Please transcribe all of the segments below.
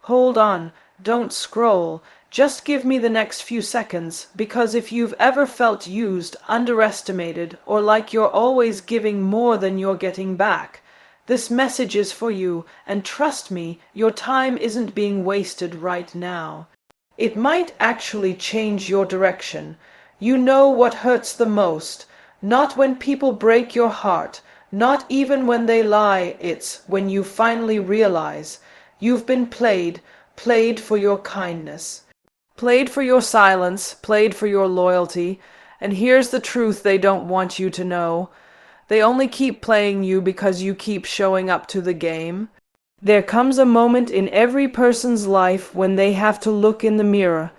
Hold on, don't scroll. Just give me the next few seconds, because if you've ever felt used, underestimated, or like you're always giving more than you're getting back, this message is for you, and trust me, your time isn't being wasted right now. It might actually change your direction. You know what hurts the most. Not when people break your heart, not even when they lie, it's when you finally realize you've been played for your kindness, played for your silence, played for your loyalty, and here's the truth they don't want you to know. They only keep playing you because you keep showing up to the game. There comes a moment in every person's life when they have to look in the mirror,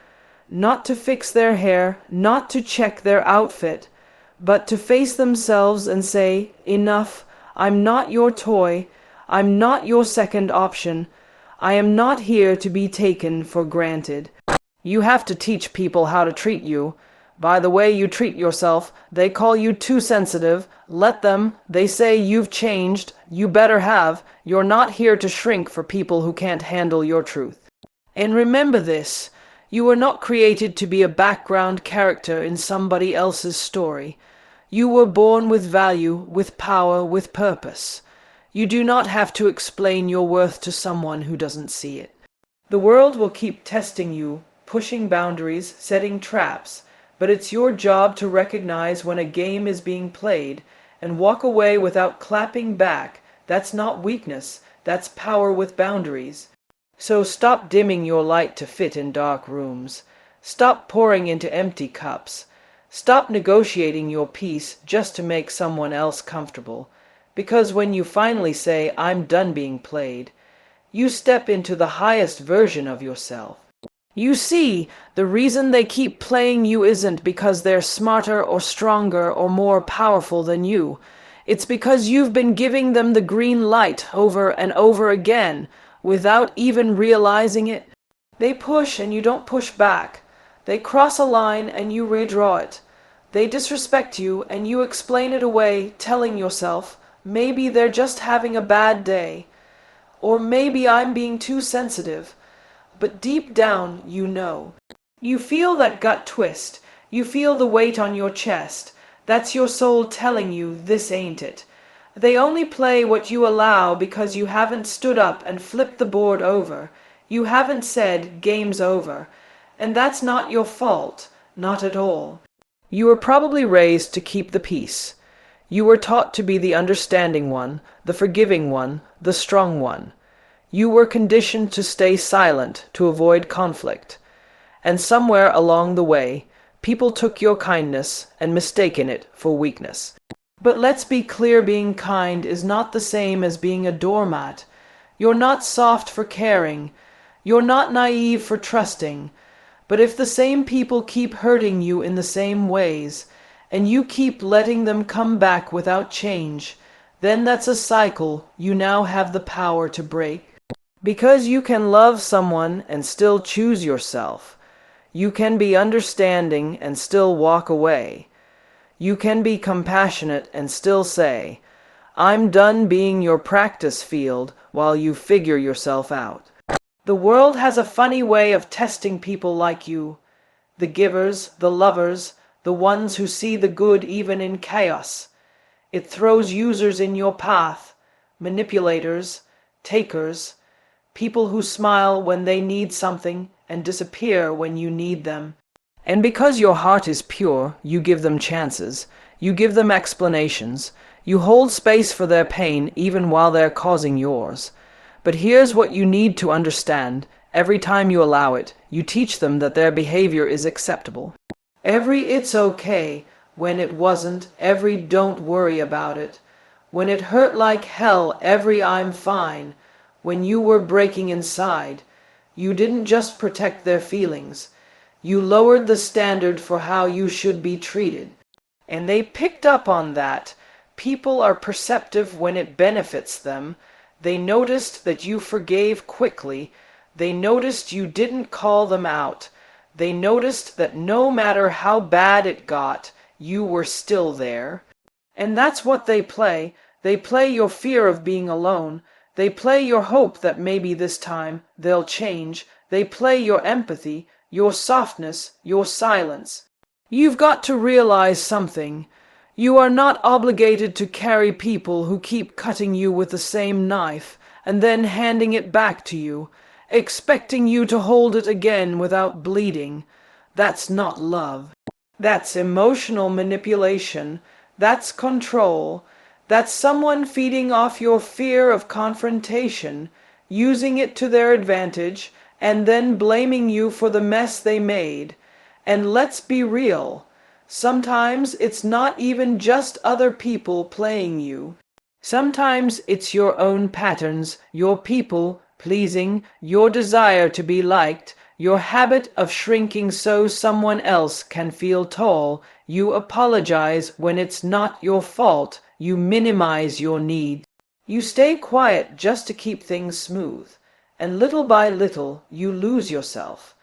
not to fix their hair, not to check their outfit, but to face themselves and say, enough, I'm not your toy, I'm not your second option, I am not here to be taken for granted. You have to teach people how to treat you. By the way you treat yourself, they call you too sensitive. Let them. They say you've changed. You better have. You're not here to shrink for people who can't handle your truth. And remember this, you were not created to be a background character in somebody else's story. You were born with value, with power, with purpose. You do not have to explain your worth to someone who doesn't see it. The world will keep testing you, pushing boundaries, setting traps, but it's your job to recognize when a game is being played and walk away without clapping back. That's not weakness, that's power with boundaries. So stop dimming your light to fit in dark rooms. Stop pouring into empty cups. Stop negotiating your peace just to make someone else comfortable. Because when you finally say, I'm done being played, you step into the highest version of yourself. You see, the reason they keep playing you isn't because they're smarter or stronger or more powerful than you. It's because you've been giving them the green light over and over again, without even realizing it. They push and you don't push back. They cross a line and you redraw it. They disrespect you and you explain it away, telling yourself, maybe they're just having a bad day. Or maybe I'm being too sensitive. But deep down, you know. You feel that gut twist. You feel the weight on your chest. That's your soul telling you this ain't it. They only play what you allow because you haven't stood up and flipped the board over. You haven't said, game's over. And that's not your fault. Not at all. You were probably raised to keep the peace. You were taught to be the understanding one, the forgiving one, the strong one. You were conditioned to stay silent, to avoid conflict. And somewhere along the way, people took your kindness and mistaken it for weakness. But let's be clear, being kind is not the same as being a doormat. You're not soft for caring. You're not naive for trusting. But if the same people keep hurting you in the same ways, and you keep letting them come back without change, then that's a cycle you now have the power to break. Because you can love someone and still choose yourself. You can be understanding and still walk away. You can be compassionate and still say, I'm done being your practice field while you figure yourself out. The world has a funny way of testing people like you. The givers, the lovers, the ones who see the good even in chaos. It throws users in your path, manipulators, takers, people who smile when they need something and disappear when you need them. And because your heart is pure, you give them chances, you give them explanations, you hold space for their pain even while they're causing yours. But here's what you need to understand. Every time you allow it, you teach them that their behavior is acceptable. Every it's okay, when it wasn't, every don't worry about it. When it hurt like hell, every I'm fine. When you were breaking inside, you didn't just protect their feelings. You lowered the standard for how you should be treated. And they picked up on that. People are perceptive when it benefits them. They noticed that you forgave quickly. They noticed you didn't call them out. They noticed that no matter how bad it got, you were still there. And that's what they play. They play your fear of being alone. They play your hope that maybe this time they'll change. They play your empathy, your softness, your silence. You've got to realize something. You are not obligated to carry people who keep cutting you with the same knife and then handing it back to you, expecting you to hold it again without bleeding. That's not love. That's emotional manipulation. That's control. That's someone feeding off your fear of confrontation, using it to their advantage, and then blaming you for the mess they made. And let's be real. Sometimes it's not even just other people playing you. Sometimes it's your own patterns, your people pleasing, your desire to be liked, your habit of shrinking so someone else can feel tall. You apologize when it's not your fault. You minimize your need. You stay quiet just to keep things smooth. And little by little, you lose yourself.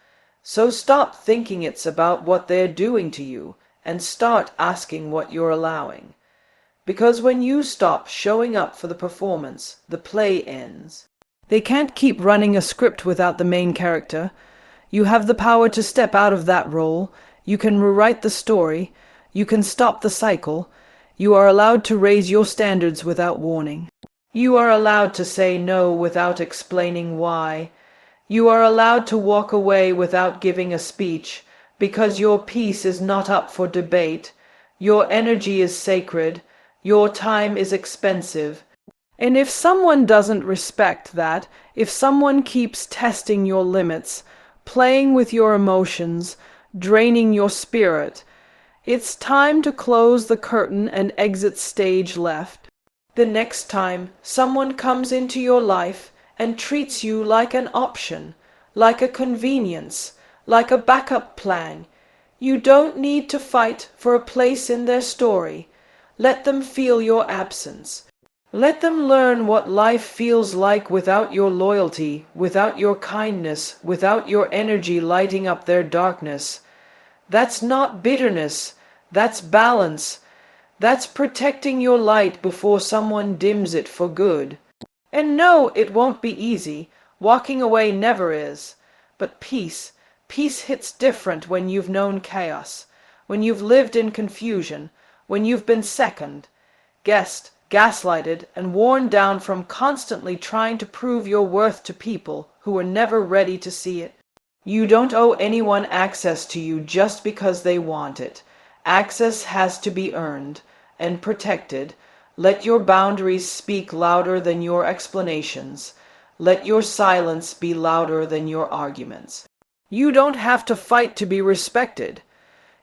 So stop thinking it's about what they're doing to you, and start asking what you're allowing. Because when you stop showing up for the performance, the play ends. They can't keep running a script without the main character. You have the power to step out of that role. You can rewrite the story. You can stop the cycle. You are allowed to raise your standards without warning. You are allowed to say no without explaining why. You are allowed to walk away without giving a speech, because your peace is not up for debate. Your energy is sacred. Your time is expensive. And if someone doesn't respect that, if someone keeps testing your limits, playing with your emotions, draining your spirit, it's time to close the curtain and exit stage left. The next time someone comes into your life and treats you like an option, like a convenience, like a backup plan, you don't need to fight for a place in their story. Let them feel your absence. Let them learn what life feels like without your loyalty, without your kindness, without your energy lighting up their darkness. That's not bitterness. That's balance. That's protecting your light before someone dims it for good. And no, it won't be easy. Walking away never is. But peace hits different when you've known chaos, when you've lived in confusion, when you've been second, guessed, gaslighted, and worn down from constantly trying to prove your worth to people who were never ready to see it. You don't owe anyone access to you just because they want it. Access has to be earned and protected. Let your boundaries speak louder than your explanations. Let your silence be louder than your arguments. You don't have to fight to be respected.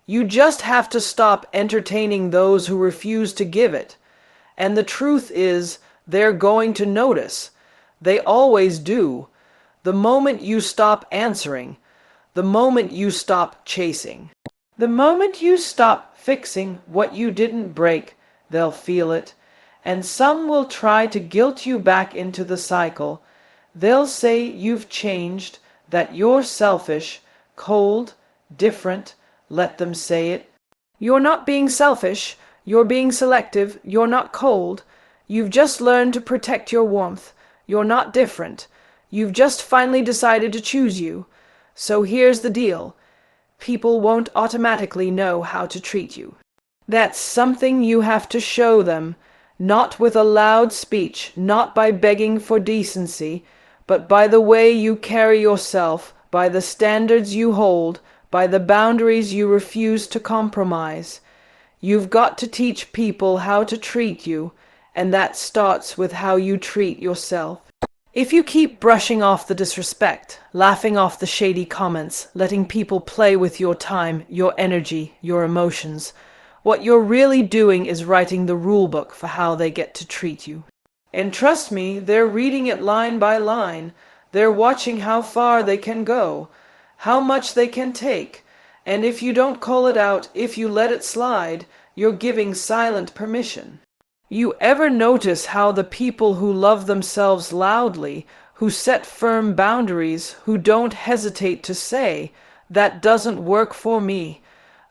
You just have to stop entertaining those who refuse to give it. And the truth is, they're going to notice. They always do. The moment you stop answering, the moment you stop chasing, the moment you stop fixing what you didn't break, they'll feel it. And some will try to guilt you back into the cycle. They'll say you've changed, that you're selfish, cold, different. Let them say it. You're not being selfish. You're being selective. You're not cold. You've just learned to protect your warmth. You're not different. You've just finally decided to choose you. So here's the deal. People won't automatically know how to treat you. That's something you have to show them, not with a loud speech, not by begging for decency, but by the way you carry yourself, by the standards you hold, by the boundaries you refuse to compromise. You've got to teach people how to treat you, and that starts with how you treat yourself. If you keep brushing off the disrespect, laughing off the shady comments, letting people play with your time, your energy, your emotions, what you're really doing is writing the rule book for how they get to treat you. And trust me, they're reading it line by line. They're watching how far they can go, how much they can take. And if you don't call it out, if you let it slide, you're giving silent permission. You ever notice how the people who love themselves loudly, who set firm boundaries, who don't hesitate to say, "That doesn't work for me,"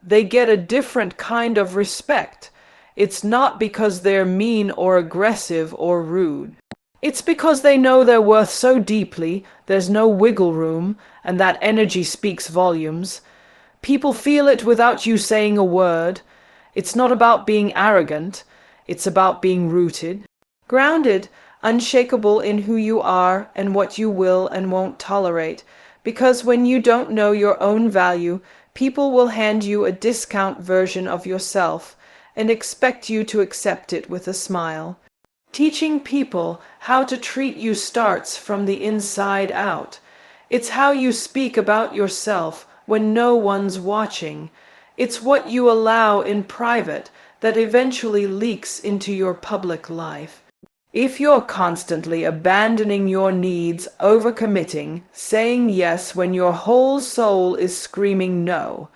they get a different kind of respect. It's not because they're mean or aggressive or rude. It's because they know their worth so deeply, there's no wiggle room, and that energy speaks volumes. People feel it without you saying a word. It's not about being arrogant, it's about being rooted, grounded, unshakable in who you are and what you will and won't tolerate. Because when you don't know your own value, people will hand you a discount version of yourself and expect you to accept it with a smile. Teaching people how to treat you starts from the inside out. It's how you speak about yourself when no one's watching. It's what you allow in private that eventually leaks into your public life. If you're constantly abandoning your needs, overcommitting, saying yes when your whole soul is screaming no,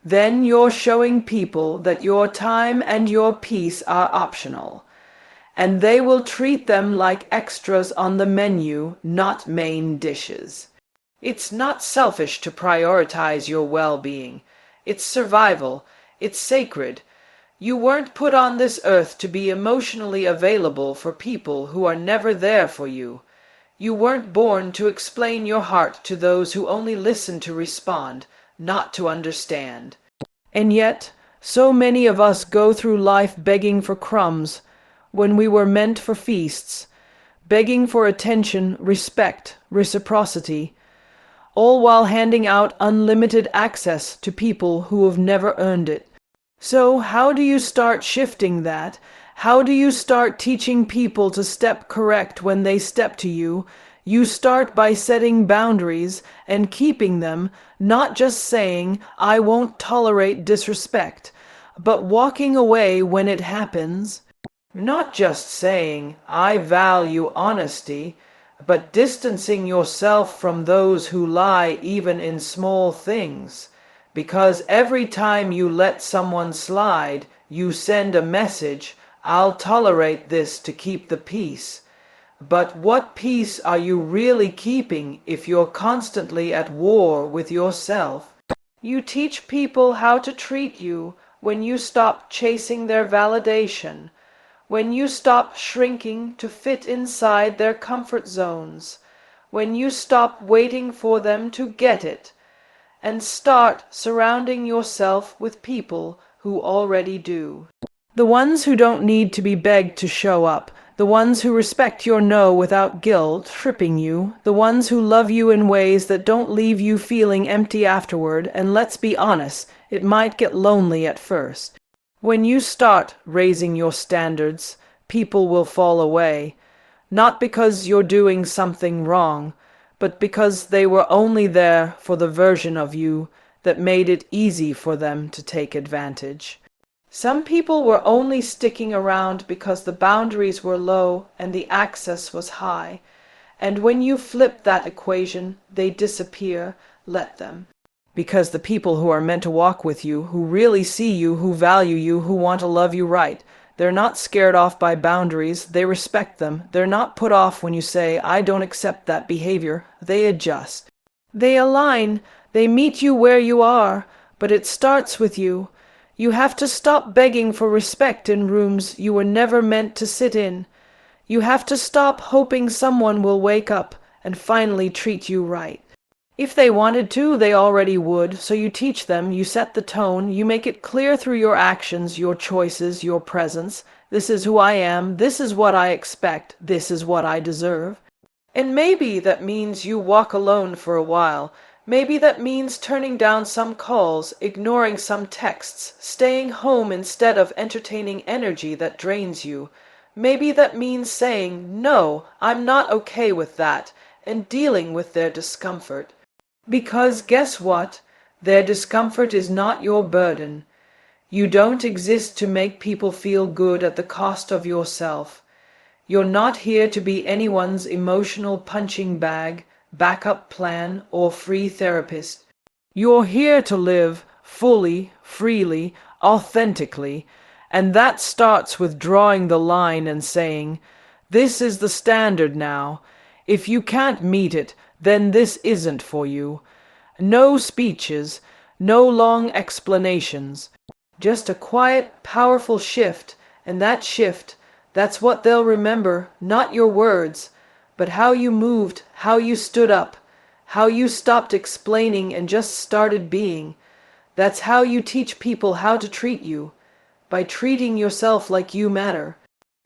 then you're showing people that your time and your peace are optional, and they will treat them like extras on the menu, not main dishes. It's not selfish to prioritize your well-being. It's survival. It's sacred. You weren't put on this earth to be emotionally available for people who are never there for you. You weren't born to explain your heart to those who only listen to respond, not to understand. And yet, so many of us go through life begging for crumbs when we were meant for feasts, begging for attention, respect, reciprocity, all while handing out unlimited access to people who have never earned it. So how do you start shifting that? How do you start teaching people to step correct when they step to you? You start by setting boundaries and keeping them, not just saying, "I won't tolerate disrespect," but walking away when it happens. Not just saying, "I value honesty," but distancing yourself from those who lie even in small things. Because every time you let someone slide, you send a message, "I'll tolerate this to keep the peace." But what peace are you really keeping if you're constantly at war with yourself? You teach people how to treat you when you stop chasing their validation, when you stop shrinking to fit inside their comfort zones, when you stop waiting for them to get it, and start surrounding yourself with people who already do. The ones who don't need to be begged to show up, the ones who respect your no without guilt tripping you, the ones who love you in ways that don't leave you feeling empty afterward. And let's be honest, it might get lonely at first. When you start raising your standards, people will fall away, not because you're doing something wrong, but because they were only there for the version of you that made it easy for them to take advantage. Some people were only sticking around because the boundaries were low and the access was high, and when you flip that equation, they disappear. Let them. Because the people who are meant to walk with you, who really see you, who value you, who want to love you right, they're not scared off by boundaries. They respect them. They're not put off when you say, "I don't accept that behavior." They adjust. They align. They meet you where you are. But it starts with you. You have to stop begging for respect in rooms you were never meant to sit in. You have to stop hoping someone will wake up and finally treat you right. If they wanted to, they already would, so you teach them, you set the tone, you make it clear through your actions, your choices, your presence. This is who I am, this is what I expect, this is what I deserve. And maybe that means you walk alone for a while. Maybe that means turning down some calls, ignoring some texts, staying home instead of entertaining energy that drains you. Maybe that means saying, "No, I'm not okay with that," and dealing with their discomfort. Because guess what? Their discomfort is not your burden. You don't exist to make people feel good at the cost of yourself. You're not here to be anyone's emotional punching bag, backup plan, or free therapist. You're here to live fully, freely, authentically, and that starts with drawing the line and saying, "This is the standard now. If you can't meet it, then this isn't for you." No speeches, no long explanations, just a quiet, powerful shift, and that shift, That's what they'll remember, not your words, but how you moved, how you stood up, how you stopped explaining and just started being. That's how you teach people how to treat you, by treating yourself like you matter.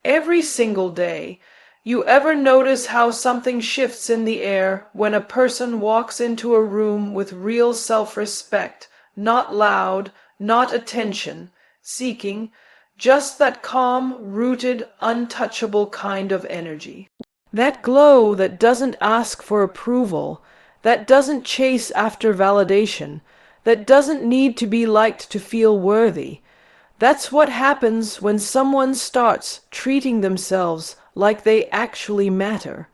Every single day, you ever notice how something shifts in the air when a person walks into a room with real self-respect, not loud, not attention seeking, just that calm, rooted, untouchable kind of energy? That glow that doesn't ask for approval, that doesn't chase after validation, that doesn't need to be liked to feel worthy. That's what happens when someone starts treating themselves like they actually matter.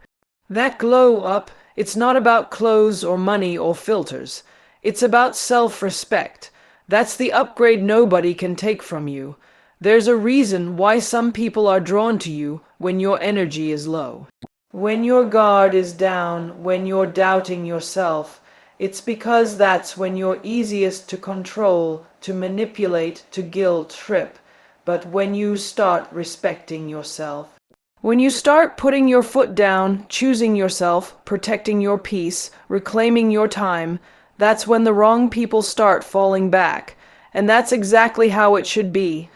That glow up, it's not about clothes or money or filters. It's about self-respect. That's the upgrade nobody can take from you. There's a reason why some people are drawn to you when your energy is low. When your guard is down, when you're doubting yourself, it's because that's when you're easiest to control, to manipulate, to guilt trip. But when you start respecting yourself, when you start putting your foot down, choosing yourself, protecting your peace, reclaiming your time, that's when the wrong people start falling back. And that's exactly how it should be.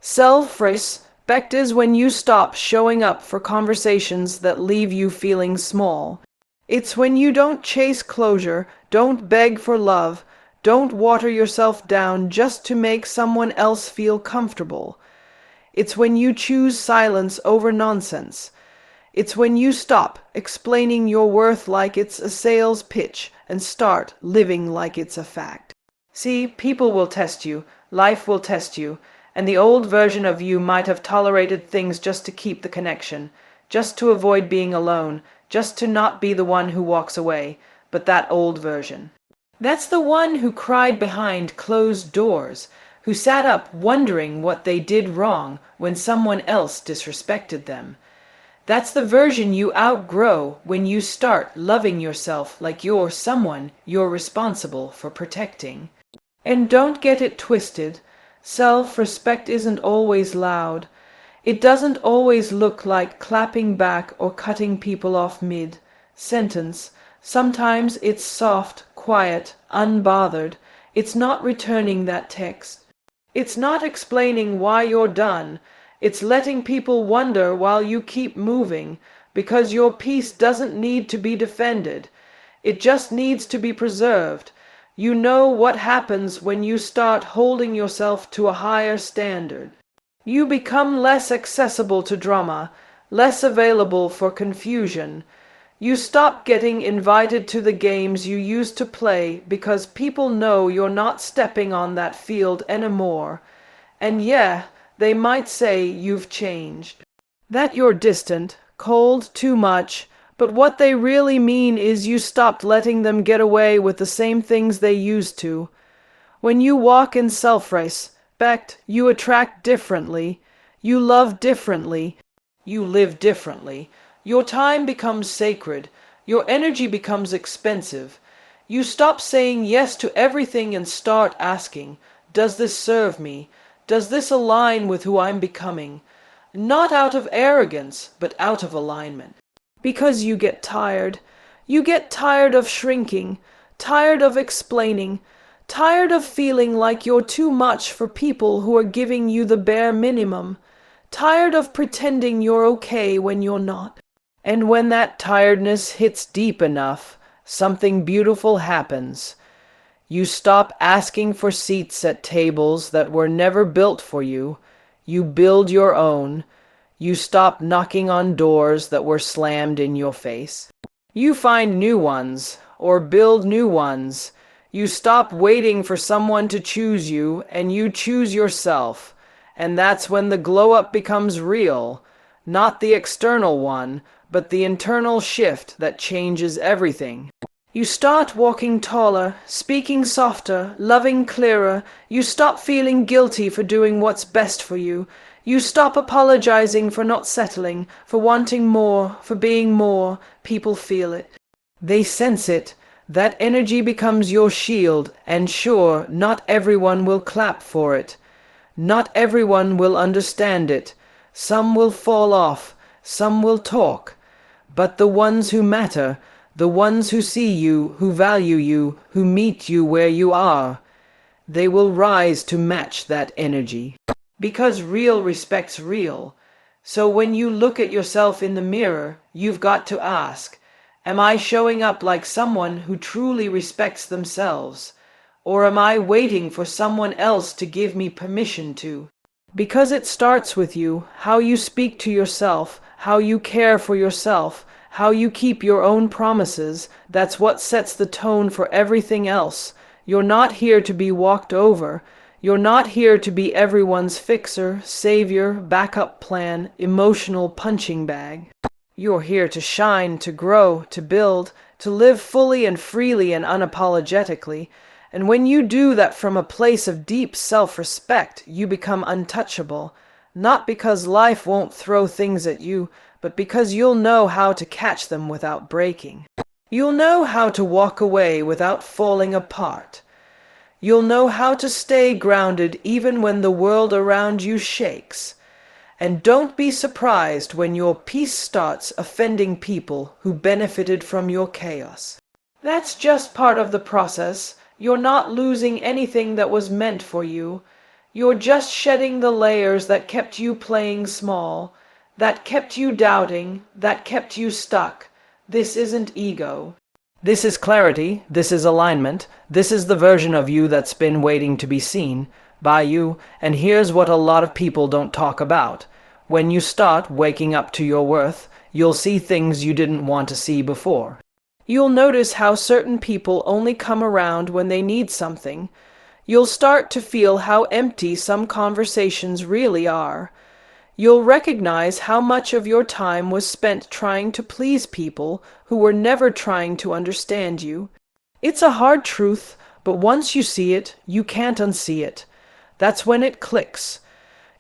Self-respect is when you stop showing up for conversations that leave you feeling small. It's when you don't chase closure, don't beg for love, don't water yourself down just to make someone else feel comfortable. It's when you choose silence over nonsense. It's when you stop explaining your worth like it's a sales pitch and start living like it's a fact. See, people will test you, life will test you, and the old version of you might have tolerated things just to keep the connection, just to avoid being alone, just to not be the one who walks away, but that old version. That's the one who cried behind closed doors, who sat up wondering what they did wrong when someone else disrespected them. That's the version you outgrow when you start loving yourself like you're someone you're responsible for protecting. And don't get it twisted. Self-respect isn't always loud. It doesn't always look like clapping back or cutting people off mid-sentence. Sometimes it's soft, quiet, unbothered. It's not returning that text. It's not explaining why you're done. It's letting people wonder while you keep moving, because your peace doesn't need to be defended. It just needs to be preserved. You know what happens when you start holding yourself to a higher standard. You become less accessible to drama, less available for confusion. You stop getting invited to the games you used to play because people know you're not stepping on that field anymore. And yeah, they might say you've changed, that you're distant, cold, too much, but what they really mean is you stopped letting them get away with the same things they used to. When you walk in self-respect, you attract differently, you love differently, you live differently. Your time becomes sacred, your energy becomes expensive. You stop saying yes to everything and start asking, does this serve me? Does this align with who I'm becoming? Not out of arrogance, but out of alignment. Because you get tired. You get tired of shrinking, tired of explaining, tired of feeling like you're too much for people who are giving you the bare minimum, tired of pretending you're okay when you're not. And when that tiredness hits deep enough, something beautiful happens. You stop asking for seats at tables that were never built for you. You build your own. You stop knocking on doors that were slammed in your face. You find new ones, or build new ones. You stop waiting for someone to choose you, and you choose yourself. And that's when the glow-up becomes real. Not the external one, but the internal shift that changes everything. You start walking taller, speaking softer, loving clearer. You stop feeling guilty for doing what's best for you. You stop apologizing for not settling, for wanting more, for being more. People feel it. They sense it. That energy becomes your shield, and sure, not everyone will clap for it. Not everyone will understand it. Some will fall off, some will talk, but the ones who matter, the ones who see you, who value you, who meet you where you are, they will rise to match that energy. Because real respects real. So when you look at yourself in the mirror, you've got to ask, am I showing up like someone who truly respects themselves? Or am I waiting for someone else to give me permission to? Because it starts with you, how you speak to yourself, how you care for yourself, how you keep your own promises. That's what sets the tone for everything else. You're not here to be walked over. You're not here to be everyone's fixer, savior, backup plan, emotional punching bag. You're here to shine, to grow, to build, to live fully and freely and unapologetically. And when you do that from a place of deep self-respect, you become untouchable. Not because life won't throw things at you, but because you'll know how to catch them without breaking. You'll know how to walk away without falling apart. You'll know how to stay grounded even when the world around you shakes. And don't be surprised when your peace starts offending people who benefited from your chaos. That's just part of the process. You're not losing anything that was meant for you. You're just shedding the layers that kept you playing small, that kept you doubting, that kept you stuck. This isn't ego. This is clarity. This is alignment. This is the version of you that's been waiting to be seen by you. And here's what a lot of people don't talk about. When you start waking up to your worth, you'll see things you didn't want to see before. You'll notice how certain people only come around when they need something. You'll start to feel how empty some conversations really are. You'll recognize how much of your time was spent trying to please people who were never trying to understand you. It's a hard truth, but once you see it, you can't unsee it. That's when it clicks.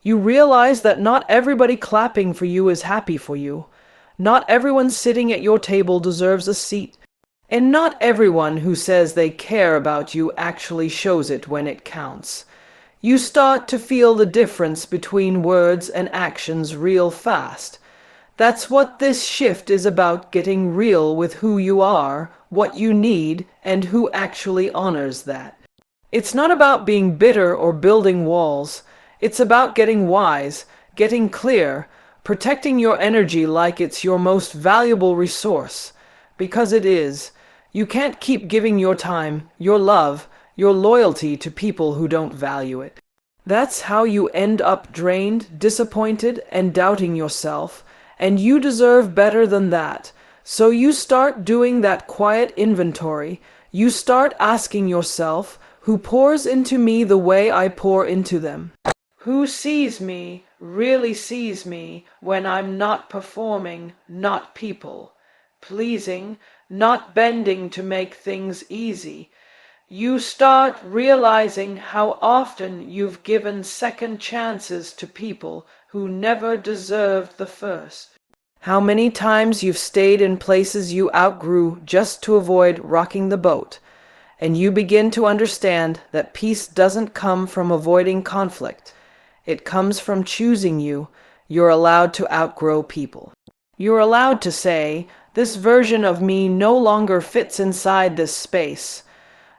You realize that not everybody clapping for you is happy for you. Not everyone sitting at your table deserves a seat. And not everyone who says they care about you actually shows it when it counts. You start to feel the difference between words and actions real fast. That's what this shift is about, getting real with who you are, what you need, and who actually honors that. It's not about being bitter or building walls. It's about getting wise, getting clear, protecting your energy like it's your most valuable resource. Because it is. You can't keep giving your time, your love, your loyalty to people who don't value it. That's how you end up drained, disappointed, and doubting yourself, and you deserve better than that. So you start doing that quiet inventory. You start asking yourself, who pours into me the way I pour into them? Who sees me, really sees me, when I'm not performing, not people, pleasing, not bending to make things easy? You start realizing how often you've given second chances to people who never deserved the first. How many times you've stayed in places you outgrew just to avoid rocking the boat. And you begin to understand that peace doesn't come from avoiding conflict. It comes from choosing you. You're allowed to outgrow people. You're allowed to say, this version of me no longer fits inside this space.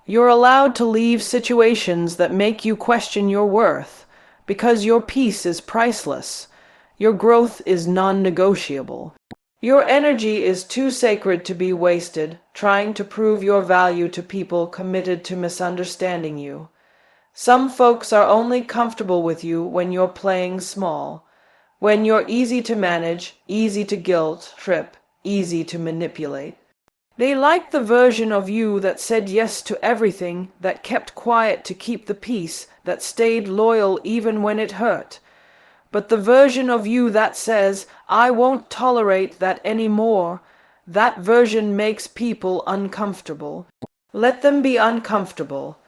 You're allowed to leave situations that make you question your worth, because your peace is priceless. Your growth is non-negotiable. Your energy is too sacred to be wasted trying to prove your value to people committed to misunderstanding you. Some folks are only comfortable with you when you're playing small, when you're easy to manage, easy to guilt trip, easy to manipulate. They like the version of you that said yes to everything, that kept quiet to keep the peace, that stayed loyal even when it hurt. But the version of you that says, I won't tolerate that anymore, that version makes people uncomfortable. Let them be uncomfortable.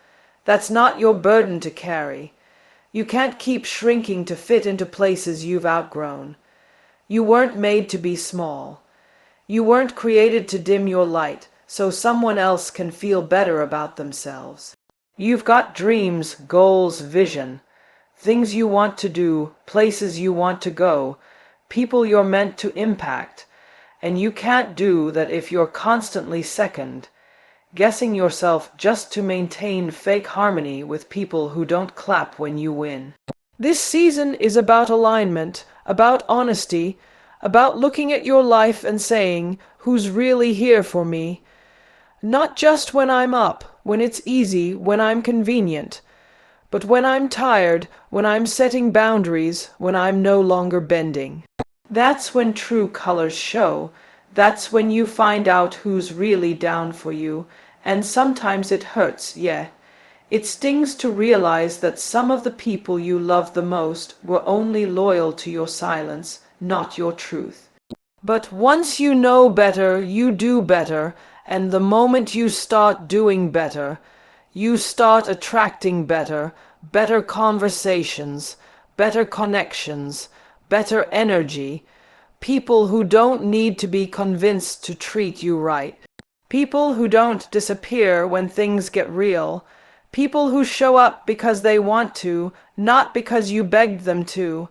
That's not your burden to carry. You can't keep shrinking to fit into places you've outgrown. You weren't made to be small. You weren't created to dim your light so someone else can feel better about themselves. You've got dreams, goals, vision. things you want to do, places you want to go, people you're meant to impact. And you can't do that if you're constantly second, guessing yourself just to maintain fake harmony with people who don't clap when you win. This season is about alignment, about honesty, about looking at your life and saying, who's really here for me? Not just when I'm up, when it's easy, when I'm convenient, but when I'm tired, when I'm setting boundaries, when I'm no longer bending. That's when true colors show. That's when you find out who's really down for you. And sometimes it hurts, yeah. It stings to realize that some of the people you love the most were only loyal to your silence, not your truth. But once you know better, you do better, and the moment you start doing better, you start attracting better, better conversations, better connections, better energy, people who don't need to be convinced to treat you right, people who don't disappear when things get real, people who show up because they want to, not because you begged them to.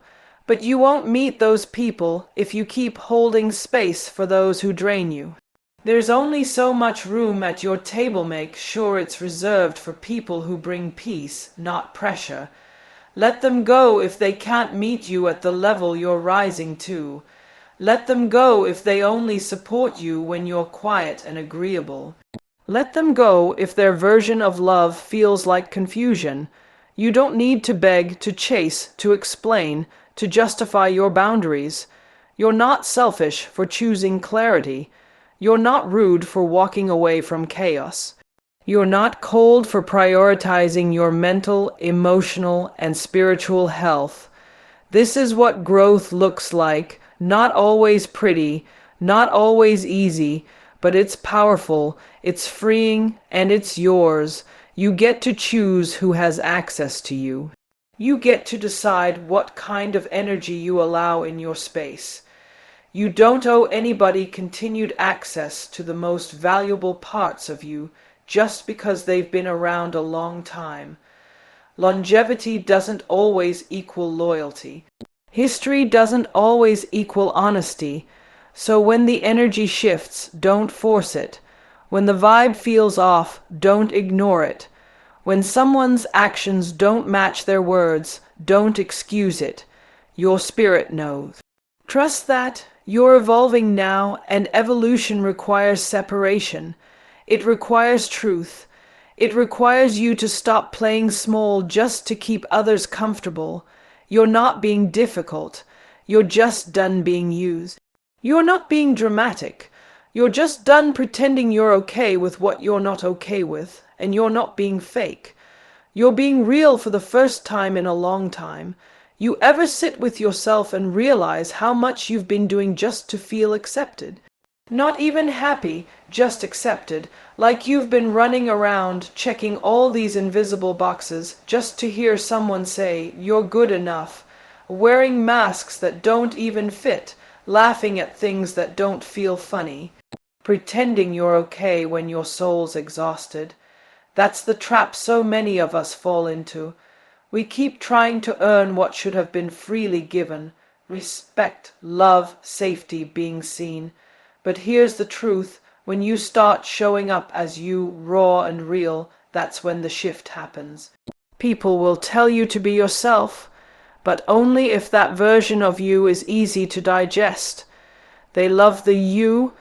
But you won't meet those people if you keep holding space for those who drain you. There's only so much room at your table. Make sure it's reserved for people who bring peace, not pressure. Let them go if they can't meet you at the level you're rising to. Let them go if they only support you when you're quiet and agreeable. Let them go if their version of love feels like confusion. You don't need to beg, to chase, to explain, to justify your boundaries. You're not selfish for choosing clarity. You're not rude for walking away from chaos. You're not cold for prioritizing your mental, emotional, and spiritual health. This is what growth looks like. Not always pretty, not always easy, but it's powerful, it's freeing, and it's yours. You get to choose who has access to you. You get to decide what kind of energy you allow in your space. You don't owe anybody continued access to the most valuable parts of you just because they've been around a long time. Longevity doesn't always equal loyalty. History doesn't always equal honesty. So when the energy shifts, don't force it. When the vibe feels off, don't ignore it. When someone's actions don't match their words, don't excuse it. Your spirit knows. Trust that you're evolving now, and evolution requires separation. It requires truth. It requires you to stop playing small just to keep others comfortable. You're not being difficult. You're just done being used. You're not being dramatic. You're just done pretending you're okay with what you're not okay with, and you're not being fake. You're being real for the first time in a long time. You ever sit with yourself and realize how much you've been doing just to feel accepted? Not even happy, just accepted, like you've been running around checking all these invisible boxes just to hear someone say, "You're good enough," wearing masks that don't even fit, laughing at things that don't feel funny, pretending you're okay when your soul's exhausted. That's the trap so many of us fall into. We keep trying to earn what should have been freely given: respect, love, safety, being seen. But here's the truth: when you start showing up as you, raw and real, that's when the shift happens. People will tell you to be yourself, but only if that version of you is easy to digest. They love the you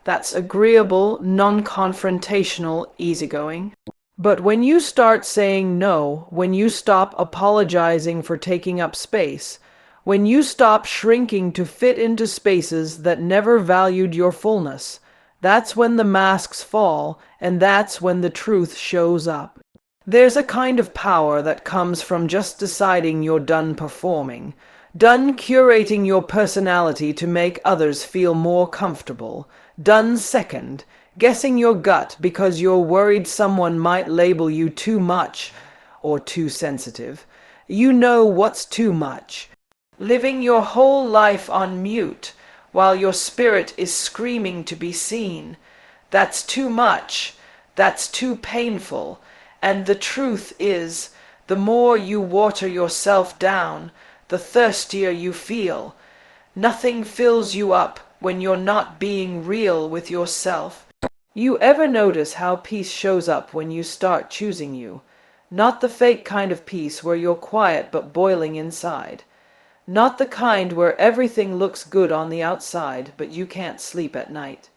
that's agreeable, non-confrontational, easygoing. But when you start saying no, when you stop apologizing for taking up space, when you stop shrinking to fit into spaces that never valued your fullness, that's when the masks fall, and that's when the truth shows up. There's a kind of power that comes from just deciding you're done performing, done curating your personality to make others feel more comfortable, done second, guessing your gut because you're worried someone might label you too much or too sensitive. You know what's too much. Living your whole life on mute while your spirit is screaming to be seen. That's too much. That's too painful. And the truth is, The more you water yourself down, the thirstier you feel. Nothing fills you up when you're not being real with yourself. You ever notice how peace shows up when you start choosing you? Not the fake kind of peace where you're quiet but boiling inside. Not the kind where everything looks good on the outside but you can't sleep at night.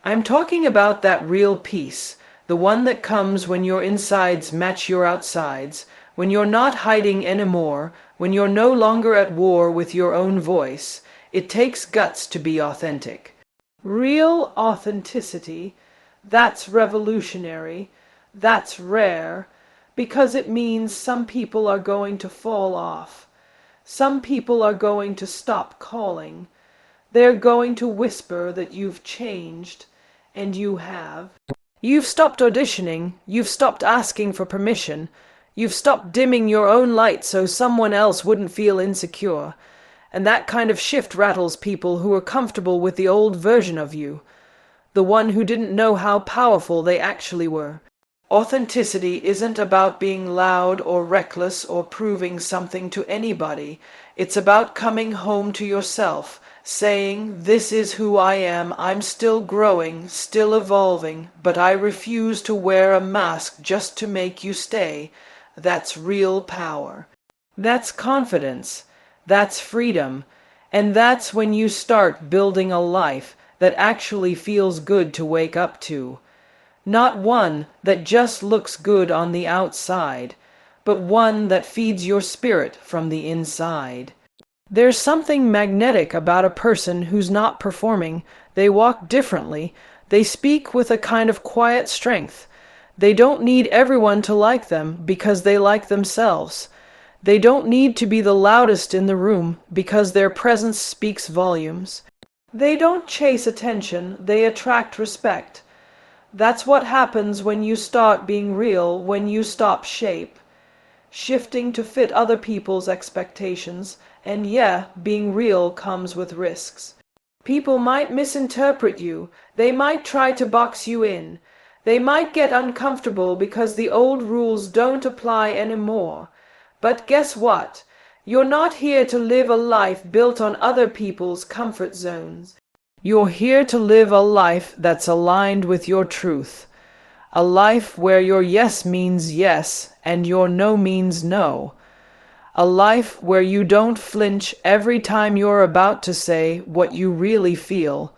I'm talking about that real peace, the one that comes when your insides match your outsides, when you're not hiding anymore, when you're no longer at war with your own voice. It takes guts to be authentic. Real authenticity, that's revolutionary, that's rare, because it means some people are going to fall off. Some people are going to stop calling. They're going to whisper that you've changed, and you have. You've stopped auditioning, you've stopped asking for permission, you've stopped dimming your own light so someone else wouldn't feel insecure. And that kind of shift rattles people who are comfortable with the old version of you, the one who didn't know how powerful they actually were. Authenticity isn't about being loud or reckless or proving something to anybody. It's about coming home to yourself, saying, "This is who I am, I'm still growing, still evolving, but I refuse to wear a mask just to make you stay." That's real power. That's confidence. That's freedom. And that's when you start building a life that actually feels good to wake up to. Not one that just looks good on the outside, but one that feeds your spirit from the inside. There's something magnetic about a person who's not performing. They walk differently. They speak with a kind of quiet strength. They don't need everyone to like them because they like themselves. They don't need to be the loudest in the room because their presence speaks volumes. They don't chase attention, they attract respect. That's what happens when you start being real, when you stop shifting to fit other people's expectations, and yeah, being real comes with risks. People might misinterpret you, they might try to box you in, they might get uncomfortable because the old rules don't apply anymore. But guess what? You're not here to live a life built on other people's comfort zones. You're here to live a life that's aligned with your truth. A life where your yes means yes and your no means no. A life where you don't flinch every time you're about to say what you really feel.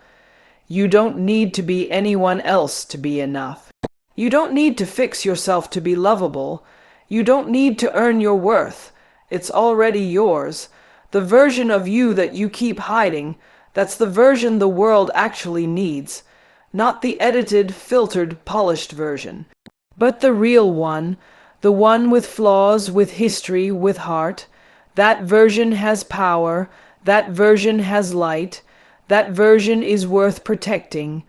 You don't need to be anyone else to be enough. You don't need to fix yourself to be lovable. You don't need to earn your worth. It's already yours. The version of you that you keep hiding, that's the version the world actually needs. Not the edited, filtered, polished version, but the real one, the one with flaws, with history, with heart. That version has power. That version has light. That version is worth protecting.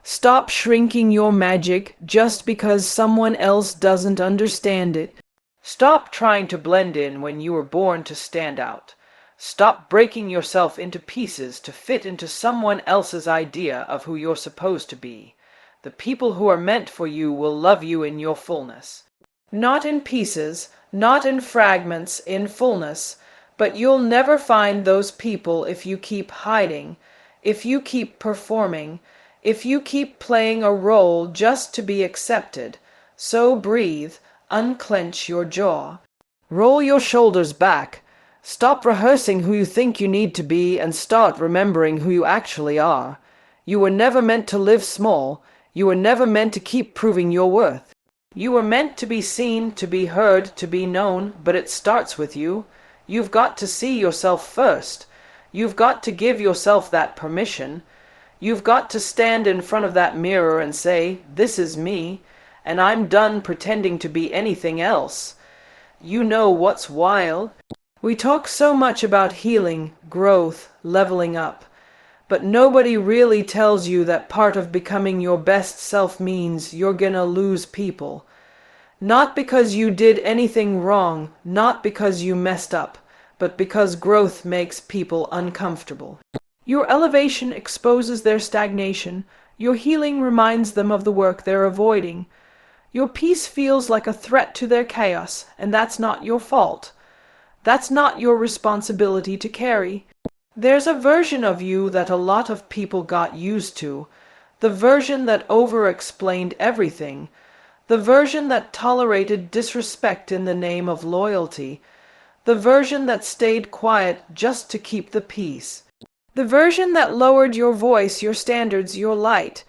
Stop shrinking your magic just because someone else doesn't understand it. Stop trying to blend in when you were born to stand out. Stop breaking yourself into pieces to fit into someone else's idea of who you're supposed to be. The people who are meant for you will love you in your fullness. Not in pieces, not in fragments, in fullness. But you'll never find those people if you keep hiding, if you keep performing, if you keep playing a role just to be accepted. So breathe, unclench your jaw. Roll your shoulders back. Stop rehearsing who you think you need to be and start remembering who you actually are. You were never meant to live small. You were never meant to keep proving your worth. You were meant to be seen, to be heard, to be known, but it starts with you. You've got to see yourself first. You've got to give yourself that permission. You've got to stand in front of that mirror and say, "This is me, and I'm done pretending to be anything else." You know what's wild? We talk so much about healing, growth, leveling up, but nobody really tells you that part of becoming your best self means you're gonna lose people. Not because you did anything wrong, not because you messed up, but because growth makes people uncomfortable. Your elevation exposes their stagnation. Your healing reminds them of the work they're avoiding. Your peace feels like a threat to their chaos, and that's not your fault. That's not your responsibility to carry. There's a version of you that a lot of people got used to, the version that over-explained everything, the version that tolerated disrespect in the name of loyalty, the version that stayed quiet just to keep the peace, the version that lowered your voice, your standards, your light,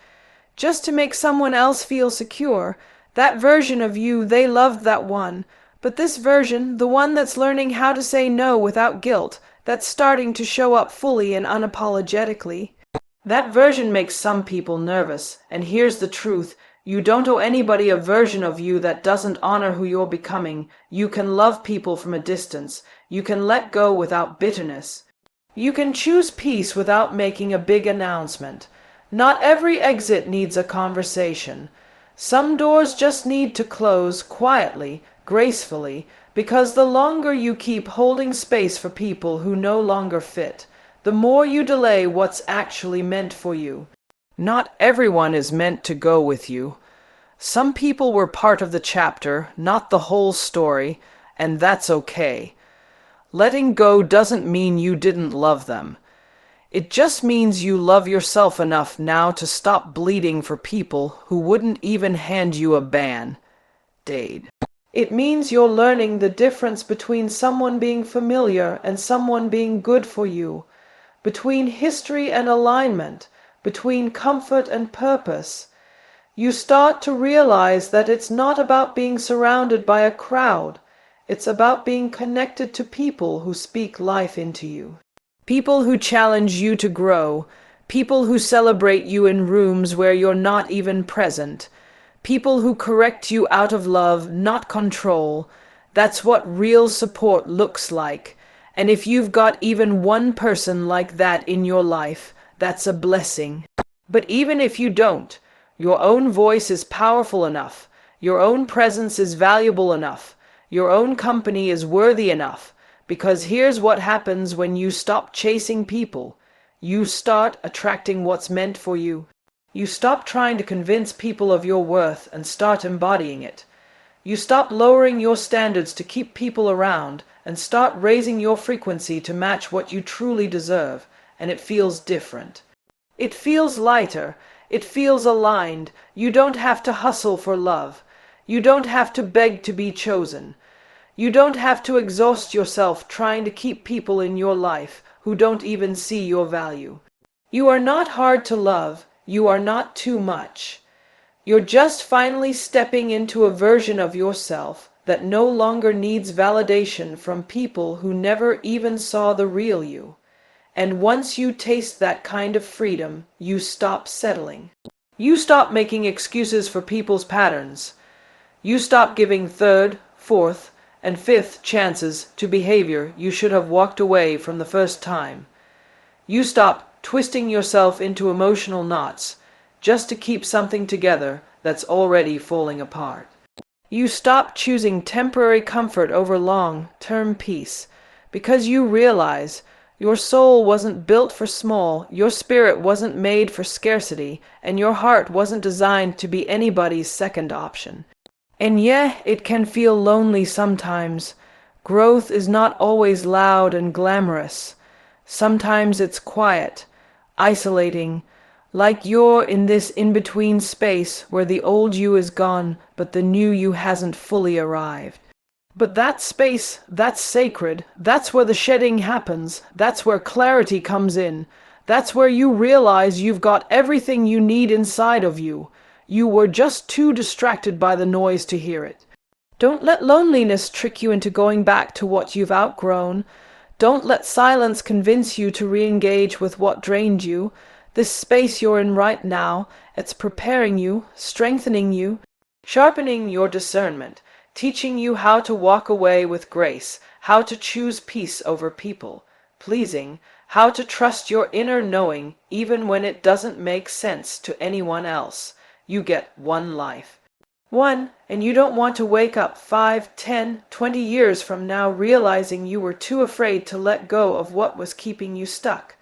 just to make someone else feel secure. That version of you, they loved that one. But this version, the one that's learning how to say no without guilt, that's starting to show up fully and unapologetically, that version makes some people nervous. And here's the truth. You don't owe anybody a version of you that doesn't honor who you're becoming. You can love people from a distance. You can let go without bitterness. You can choose peace without making a big announcement. Not every exit needs a conversation. Some doors just need to close quietly, gracefully, because the longer you keep holding space for people who no longer fit, the more you delay what's actually meant for you. Not everyone is meant to go with you. Some people were part of the chapter, not the whole story, and that's okay. Letting go doesn't mean you didn't love them. It just means you love yourself enough now to stop bleeding for people who wouldn't even hand you a Band-Aid. It means you're learning the difference between someone being familiar and someone being good for you, between history and alignment, between comfort and purpose. You start to realize that it's not about being surrounded by a crowd. It's about being connected to people who speak life into you. People who challenge you to grow. People who celebrate you in rooms where you're not even present. People who correct you out of love, not control. That's what real support looks like. And if you've got even one person like that in your life, that's a blessing. But even if you don't, your own voice is powerful enough. Your own presence is valuable enough. Your own company is worthy enough. Because here's what happens when you stop chasing people. You start attracting what's meant for you. You stop trying to convince people of your worth and start embodying it. You stop lowering your standards to keep people around and start raising your frequency to match what you truly deserve, and it feels different. It feels lighter. It feels aligned. You don't have to hustle for love. You don't have to beg to be chosen. You don't have to exhaust yourself trying to keep people in your life who don't even see your value. You are not hard to love. You are not too much. You're just finally stepping into a version of yourself that no longer needs validation from people who never even saw the real you. And once you taste that kind of freedom, you stop settling. You stop making excuses for people's patterns. You stop giving third, fourth, and fifth chances to behavior you should have walked away from the first time. You stop twisting yourself into emotional knots just to keep something together that's already falling apart. You stop choosing temporary comfort over long-term peace because you realize your soul wasn't built for small, your spirit wasn't made for scarcity, and your heart wasn't designed to be anybody's second option. And yeah, it can feel lonely sometimes. Growth is not always loud and glamorous. Sometimes it's quiet, isolating, like you're in this in-between space where the old you is gone, but the new you hasn't fully arrived. But that space, that's sacred. That's where the shedding happens. That's where clarity comes in. That's where you realize you've got everything you need inside of you. You were just too distracted by the noise to hear it. Don't let loneliness trick you into going back to what you've outgrown. Don't let silence convince you to re-engage with what drained you. This space you're in right now, it's preparing you, strengthening you, sharpening your discernment, teaching you how to walk away with grace, how to choose peace over people, pleasing, how to trust your inner knowing even when it doesn't make sense to anyone else. You get one life. One, and you don't want to wake up 5, 10, 20 years from now realizing you were too afraid to let go of what was keeping you stuck.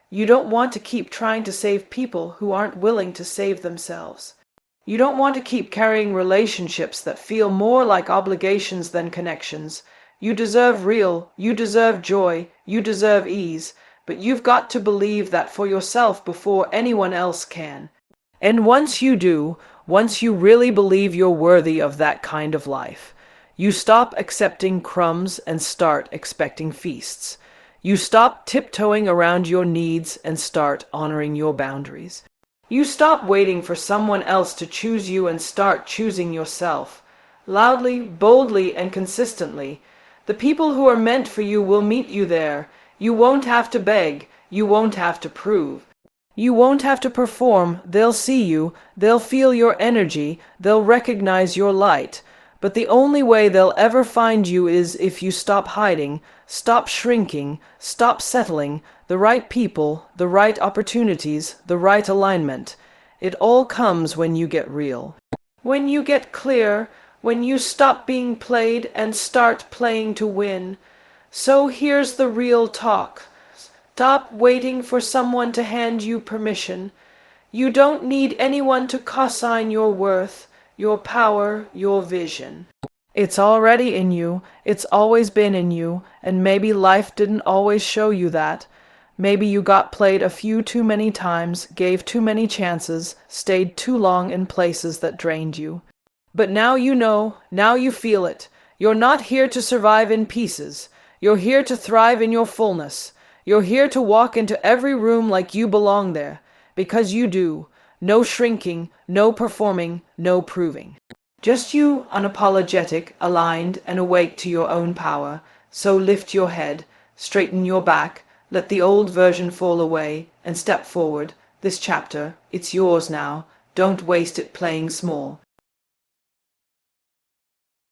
You don't want to keep trying to save people who aren't willing to save themselves. You don't want to keep carrying relationships that feel more like obligations than connections. You deserve you deserve joy, you deserve ease, but you've got to believe that for yourself before anyone else can. And once you do, once you really believe you're worthy of that kind of life, you stop accepting crumbs and start expecting feasts. You stop tiptoeing around your needs and start honoring your boundaries. You stop waiting for someone else to choose you and start choosing yourself. Loudly, boldly, and consistently. The people who are meant for you will meet you there. You won't have to beg. You won't have to prove. You won't have to perform. They'll see you. They'll feel your energy. They'll recognize your light. But the only way they'll ever find you is if you stop hiding, stop shrinking, stop settling. The right people, the right opportunities, the right alignment. It all comes when you get real. When you get clear, when you stop being played and start playing to win. So here's the real talk. Stop waiting for someone to hand you permission. You don't need anyone to co-sign your worth, your power, your vision. It's already in you. It's always been in you. And maybe life didn't always show you that. Maybe you got played a few too many times, gave too many chances, stayed too long in places that drained you. But now you know, now you feel it. You're not here to survive in pieces. You're here to thrive in your fullness. You're here to walk into every room like you belong there. Because you do. No shrinking, no performing, no proving. Just you, unapologetic, aligned, and awake to your own power. So lift your head, straighten your back, let the old version fall away, and step forward. This chapter, it's yours now. Don't waste it playing small.